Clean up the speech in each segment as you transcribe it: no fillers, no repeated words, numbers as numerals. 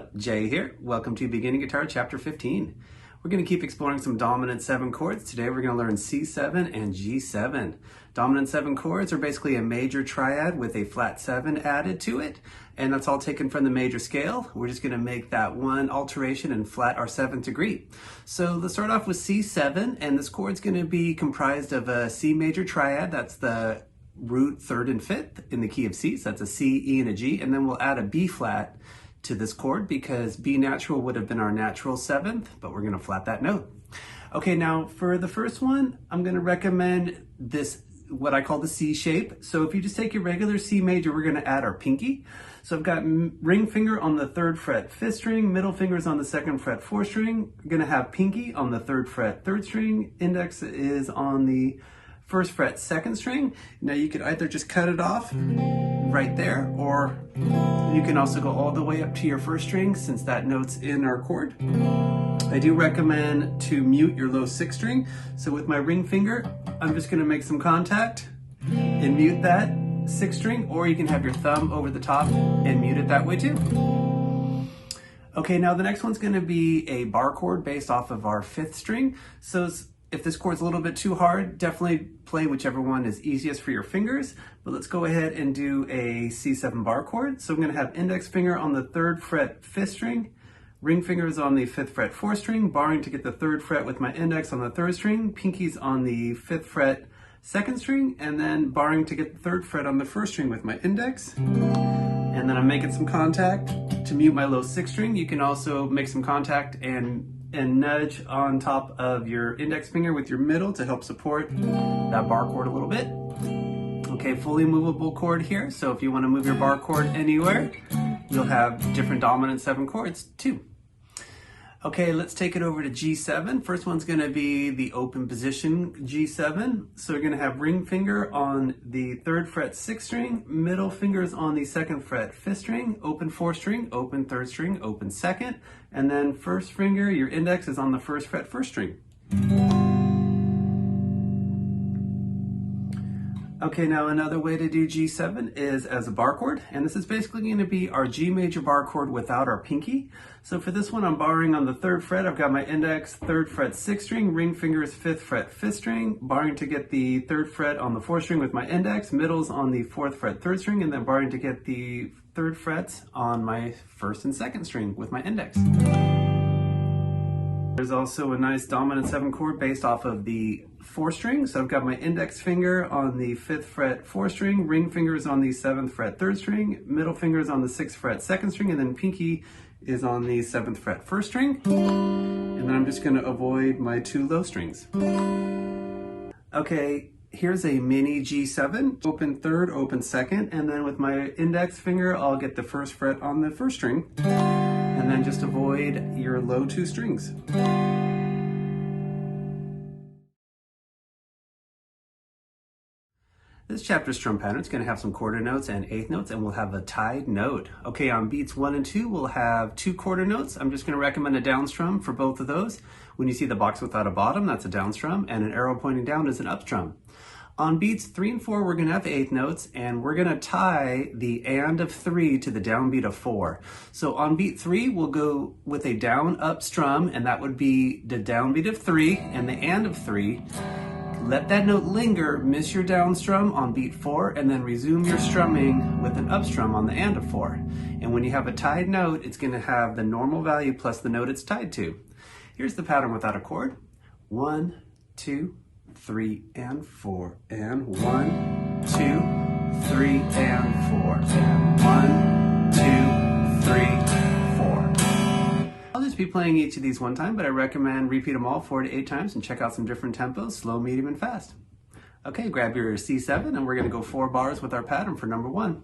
up? Jay here. Welcome to Beginning Guitar Chapter 15. We're going to keep exploring some dominant 7 chords. Today we're going to learn C7 and G7. Dominant 7 chords are basically a major triad with a flat 7 added to it, and that's all taken from the major scale. We're just going to make that one alteration and flat our 7th degree. So let's start off with C7, and this chord's going to be comprised of a C major triad. That's the root 3rd and 5th in the key of C, so that's a C, E, and a G, and then we'll add a B flat to this chord because B natural would have been our natural 7th, but we're going to flat that note. Okay, now for the first one, I'm going to recommend this, what I call the C shape. So if you just take your regular C major, we're going to add our pinky. So I've got ring finger on the 3rd fret 5th string, middle fingers on the 2nd fret 4th string. We're going to have pinky on the 3rd fret 3rd string, index is on the 1st fret 2nd string. Now you could either just cut it off right there, or you can also go all the way up to your 1st string since that note's in our chord. I do recommend to mute your low 6th string. So with my ring finger, I'm just going to make some contact and mute that 6th string, or you can have your thumb over the top and mute it that way too. Okay, now the next one's going to be a bar chord based off of our 5th string. So if this chord's a little bit too hard, definitely play whichever one is easiest for your fingers. But let's go ahead and do a C7 bar chord. So I'm going to have index finger on the 3rd fret 5th string, ring fingers on the 5th fret 4th string, barring to get the 3rd fret with my index on the 3rd string, pinkies on the 5th fret 2nd string, and then barring to get the 3rd fret on the 1st string with my index. And then I'm making some contact to mute my low 6th string. You can also make some contact and nudge on top of your index finger with your middle to help support that bar chord a little bit. Okay, fully movable chord here, so if you want to move your bar chord anywhere, you'll have different dominant 7 chords too. Okay, let's take it over to G7. First one's going to be the open position G7. So you're going to have ring finger on the 3rd fret 6th string, middle fingers on the 2nd fret 5th string, open 4th string, open 3rd string, open 2nd, and then 1st finger, your index is on the 1st fret 1st string. Okay, now another way to do G7 is as a bar chord, and this is basically going to be our G major bar chord without our pinky. So for this one, I'm barring on the 3rd fret. I've got my index 3rd fret 6th string, ring fingers 5th fret 5th string, barring to get the 3rd fret on the 4th string with my index, middles on the 4th fret 3rd string, and then barring to get the 3rd frets on my 1st and 2nd string with my index. There's also a nice dominant 7 chord based off of the 4th string. So I've got my index finger on the 5th fret 4th string, ring fingers on the 7th fret 3rd string, middle fingers on the 6th fret 2nd string, and then pinky is on the 7th fret 1st string. And then I'm just going to avoid my 2 low strings. Okay, here's a mini G7, open 3rd, open 2nd, and then with my index finger, I'll get the 1st fret on the 1st string. And then just avoid your low 2 strings. This chapter's strum pattern is going to have some quarter notes and 8th notes, and we'll have a tied note. Okay, on beats 1 and 2, we'll have 2 quarter notes. I'm just going to recommend a down strum for both of those. When you see the box without a bottom, that's a down strum, and an arrow pointing down is an up strum. On beats 3 and 4, we're going to have 8th notes, and we're going to tie the and of 3 to the downbeat of 4. So on beat 3, we'll go with a down up strum, and that would be the downbeat of 3 and the and of 3. Let that note linger, miss your down strum on beat 4, and then resume your strumming with an up strum on the and of 4. And when you have a tied note, it's going to have the normal value plus the note it's tied to. Here's the pattern without a chord. 1, 2, 3 and 4, and 1, 2, 3 and 4, and 1, 2, 3, 4. I'll just be playing each of these one time, but I recommend repeat them all 4 to 8 times and check out some different tempos, slow, medium, and fast. Okay, grab your C7 and we're going to go 4 bars with our pattern for number 1.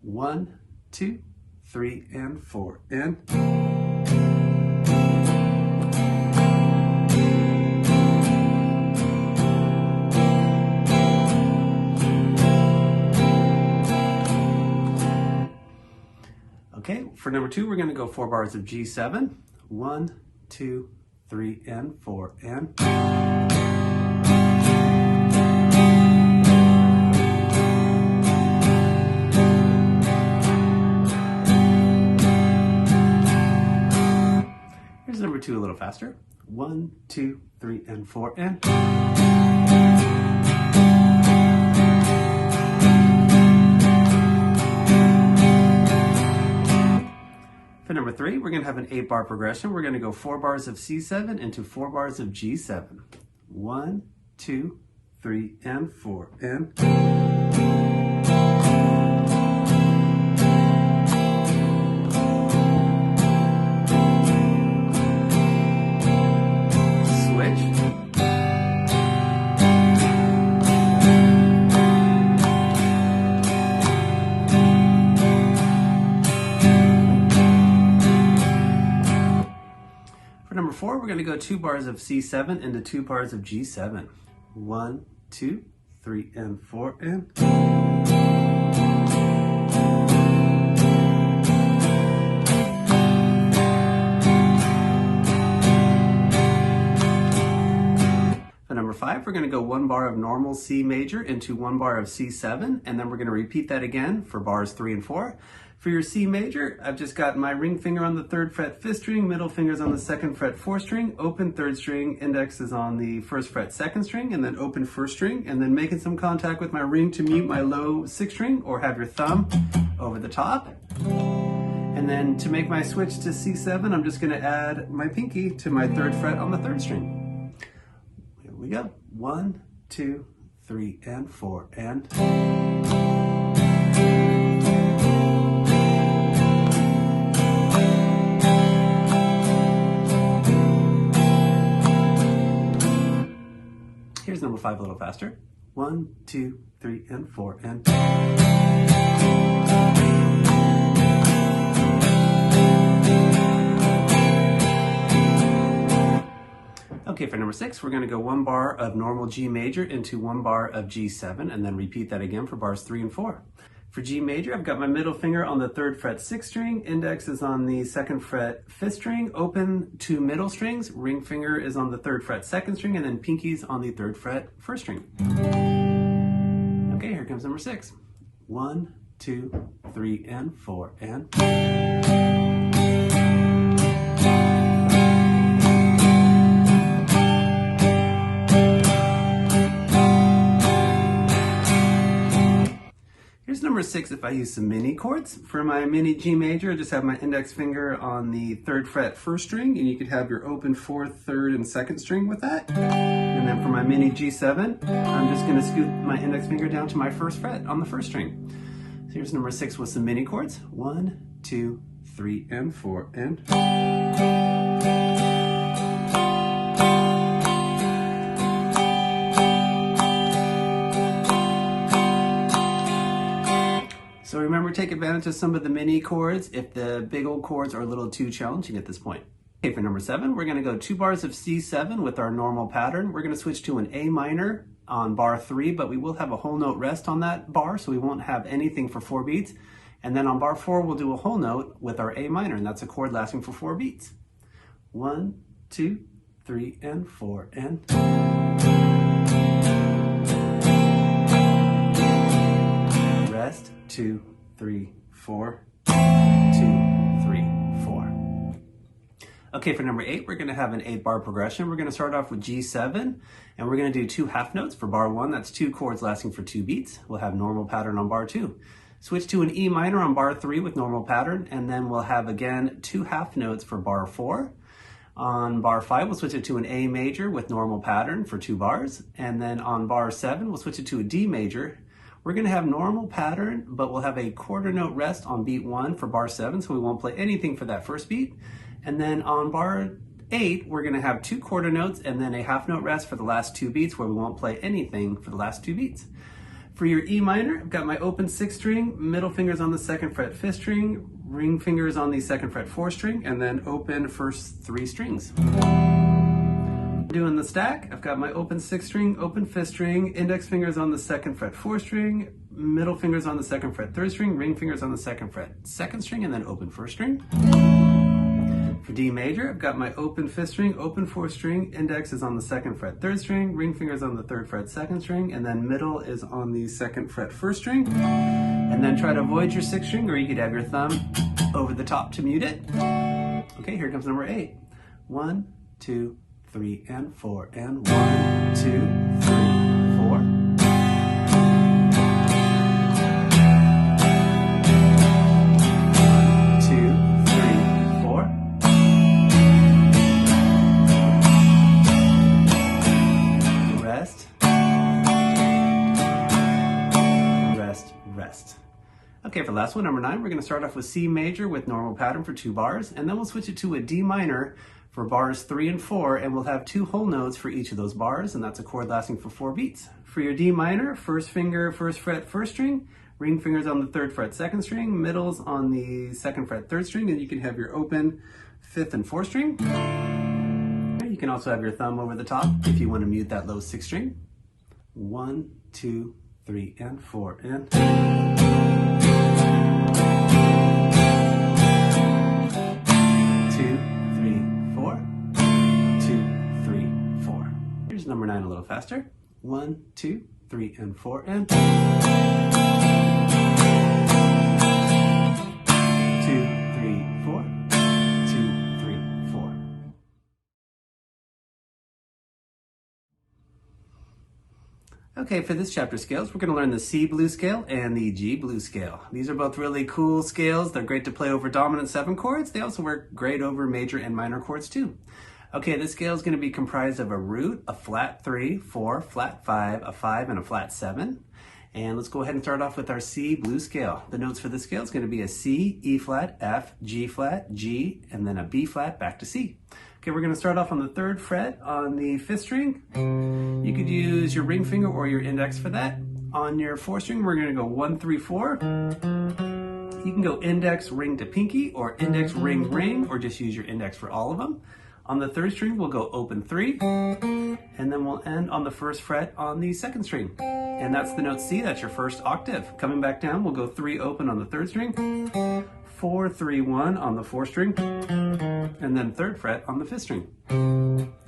1, 2, 3 and 4, and... Okay, for number 2, we're going to go 4 bars of G7. 1, 2, 3, and 4, and... 2 a little faster. 1, 2, 3, and 4, and. For number 3, we're going to have an 8-bar progression. We're going to go 4 bars of C7 into 4 bars of G7. 1, 2, 3, and 4, and. Number 4, we're going to go 2 bars of C7 into 2 bars of G7. 1, 2, 3, and 4, and. For number 5, we're going to go 1 bar of normal C major into 1 bar of C7, and then we're going to repeat that again for bars 3 and 4. For your C major, I've just got my ring finger on the 3rd fret 5th string, middle finger's on the 2nd fret 4th string, open 3rd string, index is on the 1st fret 2nd string, and then open 1st string, and then making some contact with my ring to mute my low 6th string, or have your thumb over the top. And then to make my switch to C7, I'm just going to add my pinky to my 3rd fret on the 3rd string. Here we go. 1, 2, 3, and 4, and. Here's number 5 a little faster. 1, 2, 3, and 4, and. Okay, for number 6, we're going to go 1 bar of normal G major into 1 bar of G7, and then repeat that again for bars 3 and 4. For G major, I've got my middle finger on the 3rd fret 6th string, index is on the 2nd fret 5th string, open 2 middle strings, ring finger is on the 3rd fret 2nd string, and then pinky's on the 3rd fret 1st string. Okay, here comes number 6. 1, 2, 3, and 4, and. Here's number 6 if I use some mini chords. For my mini G major, I just have my index finger on the 3rd fret 1st string, and you could have your open 4th, 3rd, and 2nd string with that. And then for my mini G7, I'm just going to scoot my index finger down to my 1st fret on the 1st string. So here's number 6 with some mini chords. 1, 2, 3, and 4, and. So remember, take advantage of some of the mini chords if the big old chords are a little too challenging at this point. Okay, for number 7, we're going to go 2 bars of C7 with our normal pattern. We're going to switch to an A minor on bar 3, but we will have a whole note rest on that bar, so we won't have anything for 4 beats. And then on bar 4, we'll do a whole note with our A minor, and that's a chord lasting for 4 beats. 1, 2, 3, and 4, and. Rest, 2, 3, 4, 2, 3, 4. Okay, for number 8, we're going to have an 8-bar progression. We're going to start off with G7, and we're going to do 2 half notes for bar 1. That's 2 chords lasting for 2 beats. We'll have normal pattern on bar 2. Switch to an E minor on bar 3 with normal pattern, and then we'll have again 2 half notes for bar 4. On bar 5, we'll switch it to an A major with normal pattern for 2 bars, and then on bar 7, we'll switch it to a D major. We're going to have normal pattern, but we'll have a quarter note rest on beat 1 for bar 7, so we won't play anything for that first beat. And then on bar 8, we're going to have 2 quarter notes and then a half note rest for the last 2 beats, where we won't play anything for the last 2 beats. For your E minor, I've got my open 6th string, middle finger's on the 2nd fret 5th string, ring finger's on the 2nd fret 4th string, and then open first 3 strings. Doing the stack, I've got my open 6th string, open 5th string, index finger's on the 2nd fret 4th string, middle finger's on the 2nd fret 3rd string, ring finger's on the 2nd fret 2nd string, and then open 1st string. For D major, I've got my open 5th string, open 4th string, index is on the 2nd fret 3rd string, ring finger's on the 3rd fret 2nd string, and then middle is on the 2nd fret 1st string. And then try to avoid your 6th string, or you could have your thumb over the top to mute it. Okay, here comes number 8. 1, 2, 3, and 4, and 1, 2, 3, 4. Rest. Okay, for the last one, number 9, we're going to start off with C major with normal pattern for 2 bars, and then we'll switch it to a D minor for bars 3 and 4, and we'll have 2 whole notes for each of those bars, and that's a chord lasting for 4 beats. For your D minor, first finger, first fret, first string, ring fingers on the 3rd fret, 2nd string, middles on the 2nd fret, 3rd string, and you can have your open 5th and 4th string. You can also have your thumb over the top if you want to mute that low 6th string. 1, 2, 3, and 4, and 2, 3, 4, 2, 3, 4. Here's number 9 a little faster. 1, 2, 3, and 4, and 2, 3, 4, 2, 3, 4. Okay, for this chapter scales, we're going to learn the C blues scale and the G blues scale. These are both really cool scales. They're great to play over dominant 7 chords. They also work great over major and minor chords too. Okay, this scale is going to be comprised of a root, a flat 3, 4, flat 5, a 5, and a flat 7. And let's go ahead and start off with our C blues scale. The notes for this scale is going to be a C, E flat, F, G flat, G, and then a B flat back to C. Okay, we're going to start off on the 3rd fret on the 5th string. You could use your ring finger or your index for that. On your 4th string, we're going to go 1, 3, 4. You can go index, ring to pinky, or index, ring, ring, or just use your index for all of them. On the 3rd string, we'll go open 3, and then we'll end on the 1st fret on the 2nd string. And that's the note C, that's your first octave. Coming back down, we'll go 3 open on the 3rd string, 4, 3, 1 on the 4th string, and then 3rd fret on the 5th string.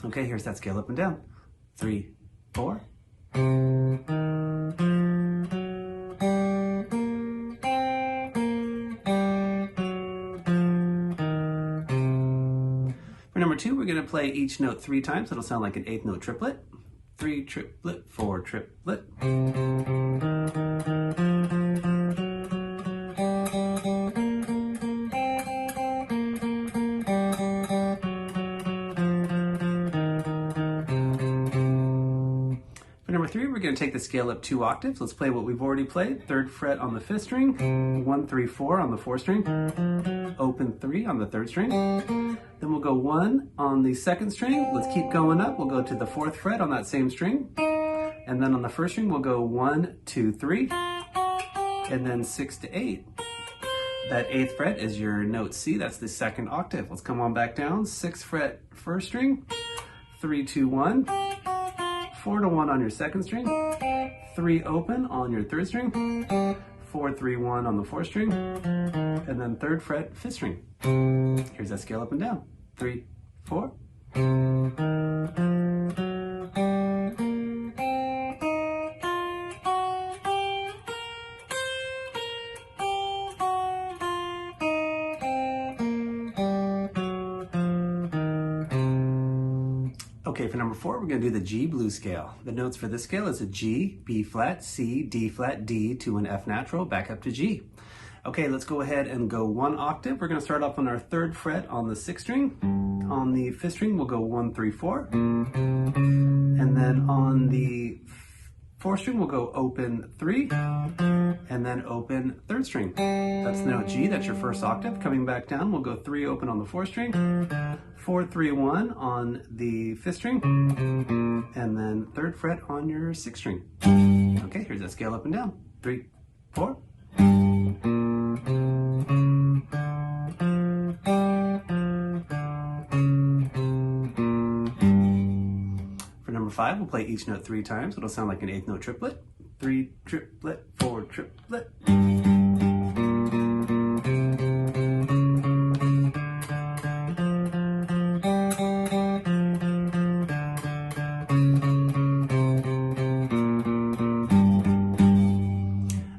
Okay, here's that scale up and down. 3, 4. For number 2, we're going to play each note 3 times. It'll sound like an 8th note triplet. 3 triplet, 4 triplet. For number 3, we're going to take the scale up 2 octaves. Let's play what we've already played. 3rd fret on the 5th string, 1, 3, 4 on the 4th string, open 3 on the 3rd string. Then we'll go 1 on the 2nd string. Let's keep going up. We'll go to the 4th fret on that same string. And then on the 1st string, we'll go 1, 2, 3, and then 6 to 8. That 8th fret is your note C. That's the 2nd octave. Let's come on back down. 6th fret, 1st string, 3, 2, 1. 4 to 1 on your 2nd string, 3 open on your 3rd string, 4, 3, 1 on the 4th string, and then 3rd fret, 5th string. Here's that scale up and down. 3, 4. Okay, for number 4, we're going to do the G blues scale. The notes for this scale is a G, B flat, C, D flat, D to an F natural, back up to G. Okay, let's go ahead and go 1 octave. We're going to start off on our 3rd fret on the 6th string. On the 5th string, we'll go 1, 3, 4. And then on the 4th string, we'll go open 3, and then open 3rd string. That's the note G, that's your first octave. Coming back down, we'll go 3 open on the 4th string, 4, 3, 1 on the 5th string, and then 3rd fret on your 6th string. Okay, here's that scale up and down. 3, 4. For number 5, we'll play each note 3 times. It'll sound like an 8th note triplet. 3 triplet, 4 triplet.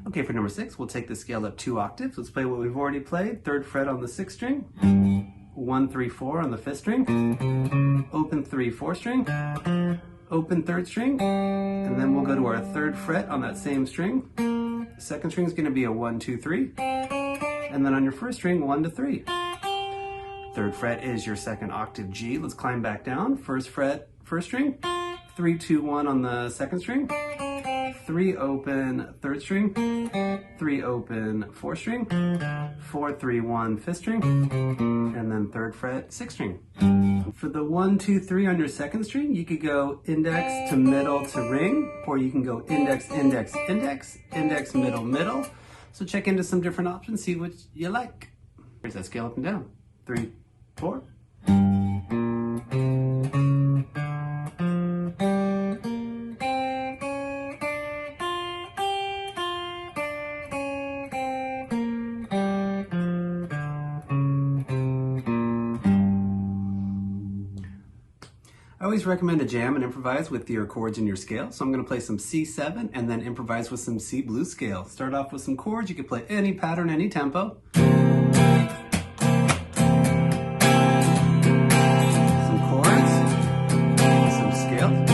Okay, for number 6, we'll take the scale up 2 octaves. Let's play what we've already played. 3rd fret on the 6th string, 1, 3, 4 on the 5th string, open 3, 4 string, open 3rd string, and then we'll go to our 3rd fret on that same string. 2nd string is going to be a 1, 2, 3, and then on your 1st string, 1 to 3. 3rd fret is your 2nd octave G. Let's climb back down. 1st fret, 1st string, 3, 2, 1 on the 2nd string, 3 open 3rd string, 3 open 4th string, 4, 3, 1 5th string, and then 3rd fret 6th string. For the 1, 2, 3 on your 2nd string, you could go index to middle to ring, or you can go index, index, index, index, middle, middle. So check into some different options, see what you like. Here's that scale up and down. 3, 4. I always recommend to jam and improvise with your chords and your scale. So I'm going to play some C7 and then improvise with some C blues scale. Start off with some chords. You can play any pattern, any tempo. Some chords, some scales.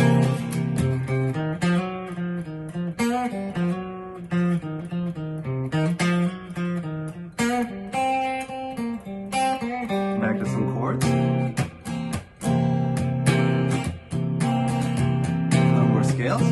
Back to some chords. Scales.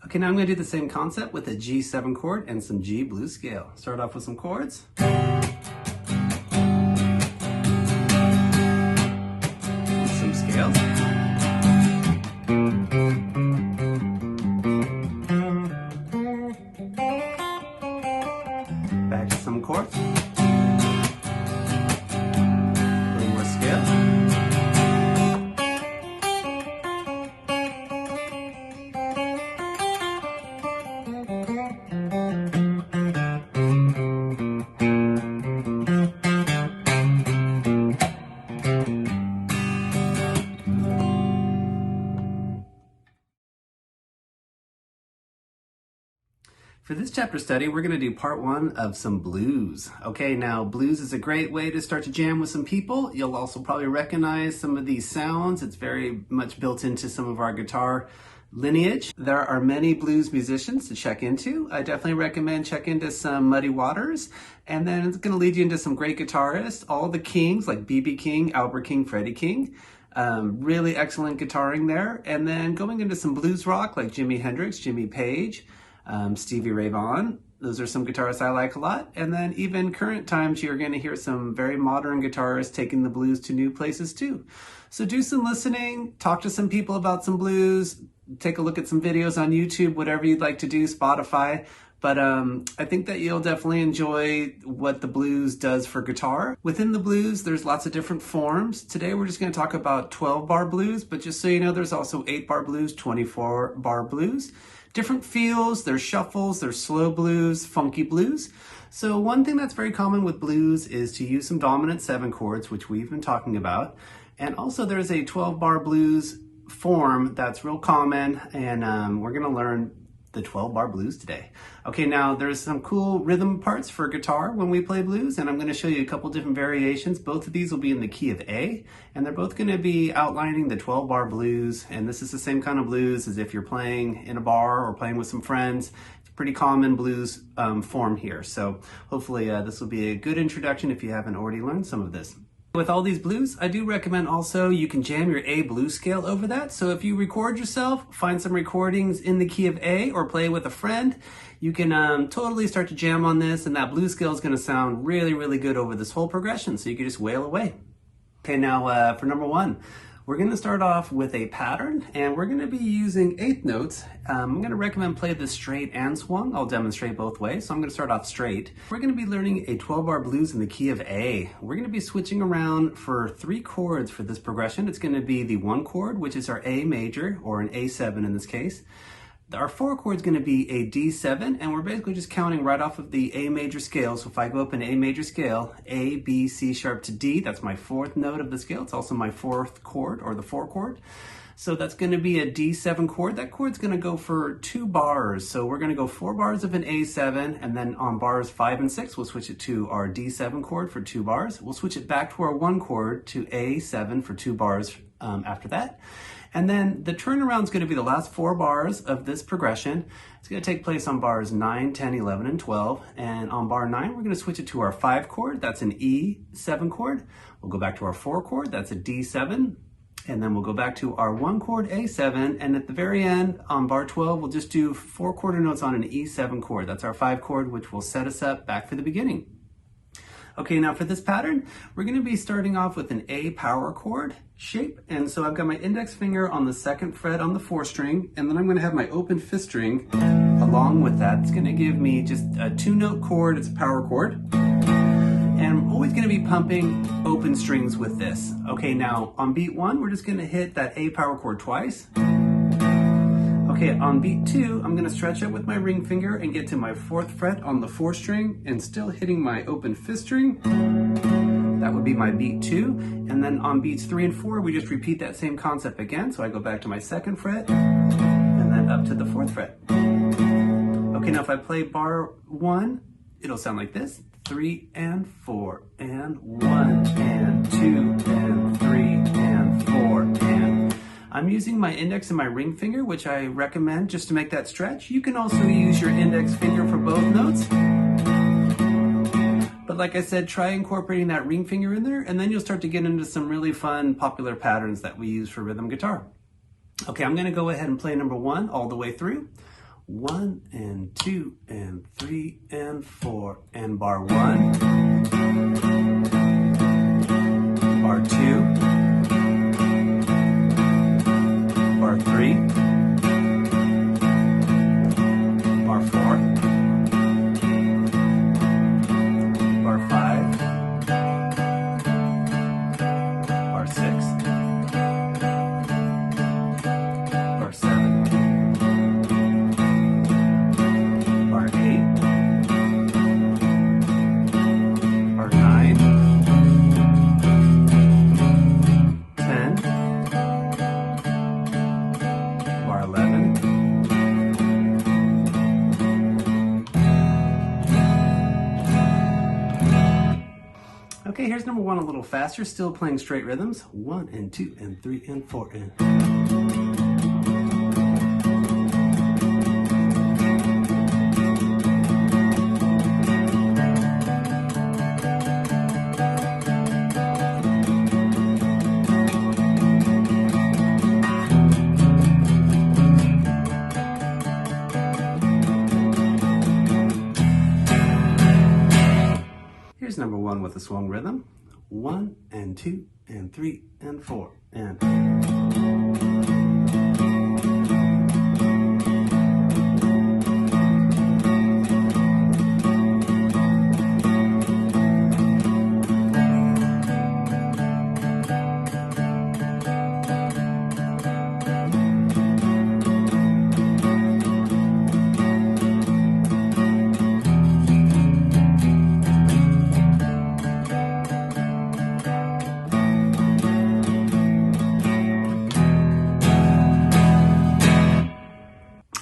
Okay, now I'm going to do the same concept with a G7 chord and some G blues scale. Start off with some chords. Back to some chords. A little more scale. For this chapter study, we're going to do part 1 of some blues. Okay, now blues is a great way to start to jam with some people. You'll also probably recognize some of these sounds. It's very much built into some of our guitar lineage. There are many blues musicians to check into. I definitely recommend check into some Muddy Waters, and then it's going to lead you into some great guitarists, all the kings like B.B. King, Albert King, Freddie King. Really excellent guitaring there. And then going into some blues rock like Jimi Hendrix, Jimmy Page, Stevie Ray Vaughan. Those are some guitarists I like a lot. And then even current times, you're going to hear some very modern guitarists taking the blues to new places too. So do some listening, talk to some people about some blues, take a look at some videos on YouTube, whatever you'd like to do, Spotify. But I think that you'll definitely enjoy what the blues does for guitar. Within the blues, there's lots of different forms. Today, we're just going to talk about 12-bar blues, but just so you know, there's also 8-bar blues, 24-bar blues. Different feels, there's shuffles, there's slow blues, funky blues. So one thing that's very common with blues is to use some dominant 7 chords, which we've been talking about. And also there's a 12-bar blues form that's real common, and we're going to learn the 12-bar blues today. Okay, now there's some cool rhythm parts for guitar when we play blues, and I'm going to show you a couple different variations. Both of these will be in the key of A, and they're both going to be outlining the 12-bar blues, and this is the same kind of blues as if you're playing in a bar or playing with some friends. It's a pretty common blues form here, so hopefully this will be a good introduction if you haven't already learned some of this. With all these blues, I do recommend also you can jam your A blues scale over that. So if you record yourself, find some recordings in the key of A or play with a friend, you can totally start to jam on this, and that blues scale is going to sound really, really good over this whole progression. So you can just wail away. Okay, now for number 1, we're going to start off with a pattern, and we're going to be using 8th notes. I'm going to recommend play this straight and swung. I'll demonstrate both ways. So I'm going to start off straight. We're going to be learning a 12-bar blues in the key of A. We're going to be switching around for 3 chords for this progression. It's going to be the 1 chord, which is our A major, or an A7 in this case. Our 4 chord is going to be a D7, and we're basically just counting right off of the A major scale. So if I go up in A major scale, A, B, C sharp to D, that's my 4th note of the scale. It's also my 4th chord, or the 4 chord. So that's going to be a D7 chord. That chord's going to go for 2 bars. So we're going to go 4 bars of an A7, and then on bars 5 and 6, we'll switch it to our D7 chord for 2 bars. We'll switch it back to our 1 chord to A7 for 2 bars after that. And then the turnaround is going to be the last 4 bars of this progression. It's going to take place on bars 9, 10, 11, and 12. And on bar 9, we're going to switch it to our 5 chord. That's an E7 chord. We'll go back to our 4 chord. That's a D7. And then we'll go back to our 1 chord A7, and at the very end, on bar 12, we'll just do 4 quarter notes on an E7 chord. That's our 5 chord, which will set us up back for the beginning. Okay, now for this pattern, we're going to be starting off with an A power chord shape. And so I've got my index finger on the 2nd fret on the 4th string, and then I'm going to have my open 5th string along with that. It's going to give me just a 2-note chord. It's a power chord. And I'm always going to be pumping open strings with this. Okay, now on beat 1, we're just going to hit that A power chord twice. Okay, on beat 2, I'm going to stretch up with my ring finger and get to my 4th fret on the 4th string and still hitting my open 5th string. That would be my beat 2. And then on beats 3 and 4, we just repeat that same concept again. So I go back to my 2nd fret and then up to the 4th fret. Okay, now if I play bar 1, it'll sound like this. 3 and 4 and 1 and 2 and 3 and 4 and... I'm using my index and my ring finger, which I recommend just to make that stretch. You can also use your index finger for both notes. But like I said, try incorporating that ring finger in there, and then you'll start to get into some really fun, popular patterns that we use for rhythm guitar. Okay, I'm gonna go ahead and play number 1 all the way through. 1 and 2 and 3 and 4 and bar 1, bar 2, bar 3, bar 4, bar 5, bar 6, bar 7, bar 8, bar 9, 10, bar 11, okay, here's number 1 a little faster, still playing straight rhythms. 1 and 2 and 3 and 4 and... Here's number 1 with a swung rhythm. 1 and 2 and 3 and 4 and...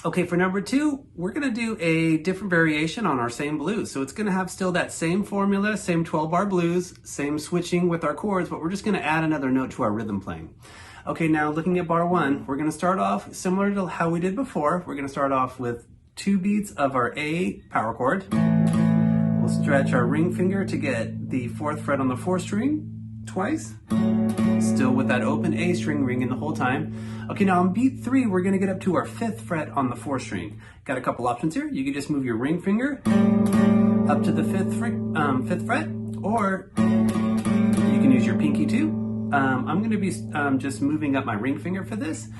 Okay, for number 2, we're gonna do a different variation on our same blues. So it's gonna have still that same formula, same 12-bar blues, same switching with our chords, but we're just gonna add another note to our rhythm playing. Okay, now looking at bar 1, we're gonna start off similar to how we did before. We're gonna start off with 2 beats of our A power chord. We'll stretch our ring finger to get the 4th fret on the 4th string twice, still with that open A string ringing the whole time. Okay, now on beat 3, we're gonna get up to our 5th fret on the 4th string. Got a couple options here. You can just move your ring finger up to the 5th fret, or you can use your pinky too. I'm gonna be just moving up my ring finger for this.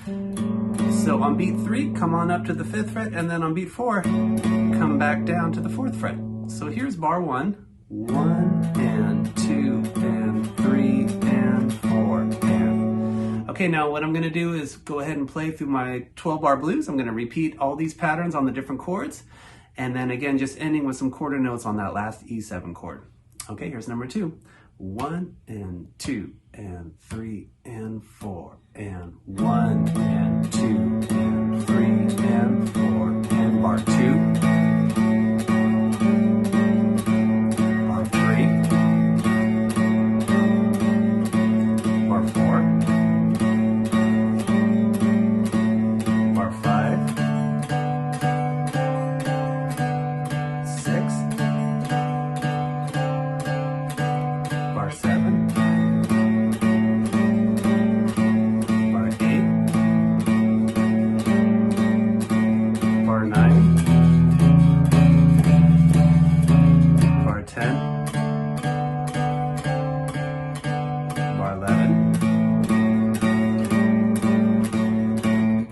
So on beat 3, come on up to the 5th fret, and then on beat 4, come back down to the 4th fret. So here's bar 1. 1 and 2 and 3 and 4 and... Okay, now what I'm gonna do is go ahead and play through my 12-bar blues. I'm gonna repeat all these patterns on the different chords, and then again, just ending with some quarter notes on that last E7 chord. Okay, here's number 2. 1 and 2 and 3 and 4 and 1 and 2 and 3 and 4 and bar 2, bar 3, bar 4, bar 5, 6, bar 7, bar 8, bar 9, bar 10, bar 11,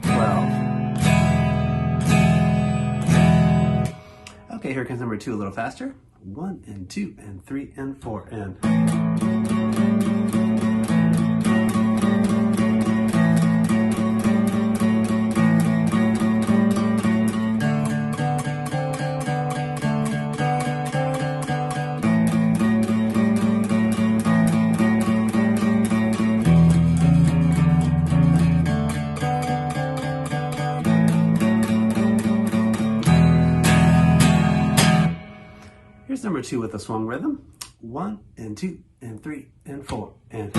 12. Okay, here comes number 2 a little faster. 1 and 2 and 3 and 4 and... Here's number 2 with a swung rhythm. 1 and 2 and 3 and 4 and...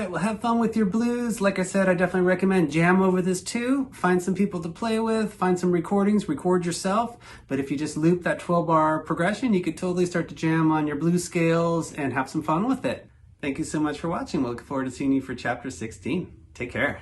Well, have fun with your blues. Like I said, I definitely recommend jam over this too. Find some people to play with, find some recordings, record yourself. But if you just loop that 12-bar progression, you could totally start to jam on your blues scales and have some fun with it. Thank you so much for watching. We'll look forward to seeing you for chapter 16. Take care.